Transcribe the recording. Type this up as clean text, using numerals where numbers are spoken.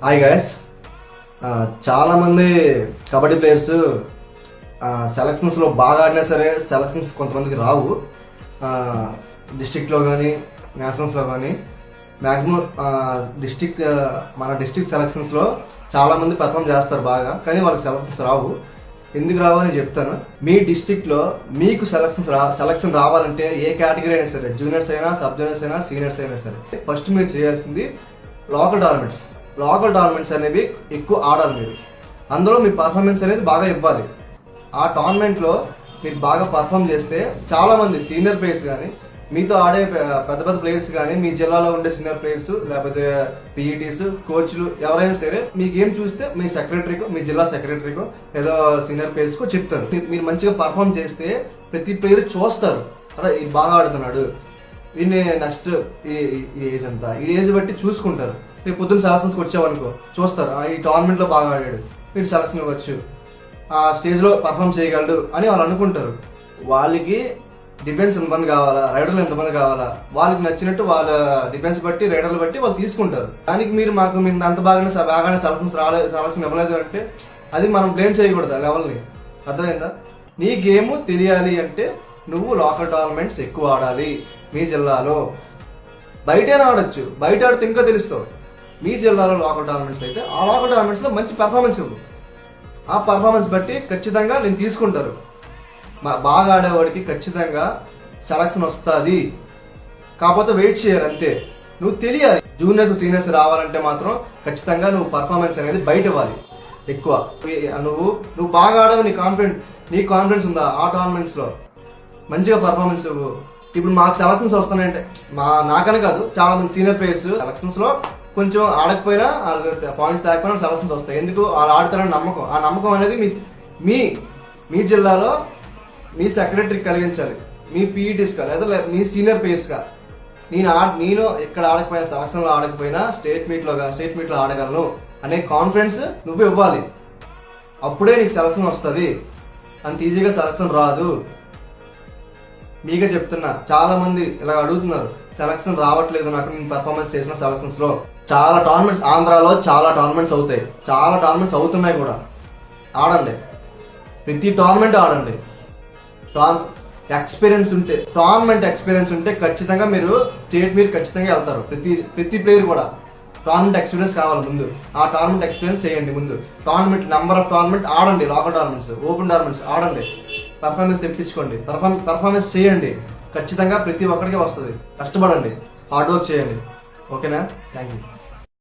Hi guys. చాలా మంది kabaddi players సెలక్షన్స్లో బాగా ఆడినా సరే సెలక్షన్స్ కొంతమందికి రావు. డిస్టిక్లో కానీ నేషనల్స్లో కానీ మ్యాక్సిమం మన డిస్టిక్ సెలక్షన్స్లో చాలామంది పర్ఫామ్ చేస్తారు బాగా, కానీ వాళ్ళకి సెలక్షన్స్ రావు. ఎందుకు రావని చెప్తాను. మీ డిస్టిక్లో మీకు సెలక్షన్ రావాలంటే ఏ కేటగిరీ అయినా సరే, జూనియర్స్ అయినా, సబ్ జూనియర్స్ అయినా, సీనియర్స్ అయినా సరే, ఫస్ట్ మీరు చేయాల్సింది లోకల్ టోర్నమెంట్స్ అనేవి ఎక్కువ ఆడాలి. మీరు అందులో మీ పర్ఫార్మెన్స్ అనేది బాగా ఇవ్వాలి. ఆ టోర్నమెంట్లో మీరు బాగా పర్ఫామ్ చేస్తే చాలామంది సీనియర్ ప్లేయర్స్ కానీ, మీతో ఆడే పెద్ద పెద్ద ప్లేయర్స్ కానీ, మీ జిల్లాలో ఉండే సీనియర్ ప్లేయర్స్ లేకపోతే పీఈటీస్, కోచ్లు ఎవరైనా సరే మీకు ఏం చూస్తే మీ సెక్రటరీకో, మీ జిల్లా సెక్రటరీకో, ఏదో సీనియర్ ప్లేయర్స్కో చెప్తారు. మీరు మంచిగా పర్ఫామ్ చేస్తే ప్రతి ప్లేయర్ చూస్తారు, అరే ఇది బాగా ఆడుతున్నాడు, వీడిని నెక్స్ట్ ఈ ఏజ్ అంతా, ఈ ఏజ్ బట్టి చూసుకుంటారు. రేపు పొద్దున్న సెలక్షన్స్కి వచ్చావనుకో చూస్తారు, ఈ టోర్నమెంట్లో బాగా ఆడాడు, వీడు సెలక్షన్ ఇవ్వచ్చు, ఆ స్టేజ్లో పర్ఫామ్ చేయగలడు అని వాళ్ళు అనుకుంటారు. వాళ్ళకి డిఫెన్స్ ఎంతమంది కావాలా, రైడర్లు ఎంతమంది కావాలా, వాళ్ళకి నచ్చినట్టు వాళ్ళ డిఫెన్స్ బట్టి, రైడర్లు బట్టి వాళ్ళు తీసుకుంటారు. దానికి మీరు అంత బాగానే సెలక్షన్ ఇవ్వలేదు అంటే అది మనం బ్లేమ్ చేయకూడదు ఆ లెవెల్ని. అర్థమైందా? నీ గేమ్ తెలియాలి అంటే నువ్వు లోకల్ టోర్నమెంట్స్ ఎక్కువ ఆడాలి. మీ జిల్లాలో బయటైనా ఆడొచ్చు, బయట ఆడితే ఇంకా తెలుస్తావు. మీ జిల్లాలో లోకల్ టోర్నమెంట్స్ అయితే ఆ లోకల్ టోర్నమెంట్స్లో మంచి పర్ఫార్మెన్స్ ఇవ్వు. ఆ పర్ఫార్మెన్స్ బట్టి ఖచ్చితంగా నేను తీసుకుంటారు. బాగా ఆడేవాడికి ఖచ్చితంగా సెలక్షన్ వస్తుంది. కాకపోతే వెయిట్ చేయాలి అంతే. నువ్వు తెలియాలి. జూనియర్స్, సీనియర్స్ రావాలంటే మాత్రం ఖచ్చితంగా నువ్వు పర్ఫార్మెన్స్ అనేది బయట ఇవ్వాలి ఎక్కువ. నువ్వు బాగా ఆడవు, నీ కాన్ఫిడెన్స్ ఉందా ఆ టోర్నమెంట్స్లో మంచిగా పర్ఫార్మెన్స్ ఇవ్వు. ఇప్పుడు మాకు సెలక్షన్స్ వస్తున్నాయంటే నాకనే కాదు, చాలా మంది సీనియర్ ప్లేయర్స్ సెలక్షన్స్లో కొంచెం ఆడకపోయినా, పాయింట్స్ తేకపోయినా సెలక్షన్స్ వస్తాయి. ఎందుకు? వాళ్ళు ఆడతారని నమ్మకం. ఆ నమ్మకం అనేది మీ జిల్లాలో మీ సెక్రటరీకి కలిగించాలి, మీ పీఈటీస్గా లేదా మీ సీనియర్ ప్లేయర్స్గా. నేను ఇక్కడ ఆడకపోయినా, సెలక్షన్లో ఆడకపోయినా స్టేట్ మీట్లో ఆడగలను అనే కాన్ఫిడెన్స్ నువ్వు ఇవ్వాలి. అప్పుడే నీకు సెలక్షన్ వస్తుంది. అంత ఈజీగా సెలక్షన్ రాదు. మీకే చెప్తున్నా, చాలా మంది ఇలా అడుగుతున్నారు, సెలక్షన్ రావట్లేదు నాకు, నేను పర్ఫార్మెన్స్ చేసిన సెలక్షన్స్ లో. చాలా టోర్నమెంట్స్ ఆంధ్రాలో చాలా టోర్నమెంట్స్ అవుతాయి, చాలా టోర్నమెంట్స్ అవుతున్నాయి కూడా. ఆడండి, ప్రతి టోర్నమెంట్ ఆడండి. టోర్నమెంట్ ఎక్స్పీరియన్స్ ఉంటే ఖచ్చితంగా మీరు ఖచ్చితంగా వెళ్తారు. ప్రతి ప్లేయర్ కూడా టోర్నమెంట్ ఎక్స్పీరియన్స్ కావాలి ముందు. ఆ టోర్నమెంట్ ఎక్స్పీరియన్స్ చేయండి ముందు. నెంబర్ ఆఫ్ టోర్నమెంట్ ఆడండి, లోకల్ టోర్నమెంట్స్, ఓపెన్ టోర్నమెంట్స్ ఆడండి. పర్ఫార్మెన్స్ తెప్పించుకోండి, పర్ఫార్మెన్స్ చేయండి. ఖచ్చితంగా ప్రతి ఒక్కరికి వస్తుంది. కష్టపడండి, హార్డ్ వర్క్ చేయండి. ఓకేనా? Thank you.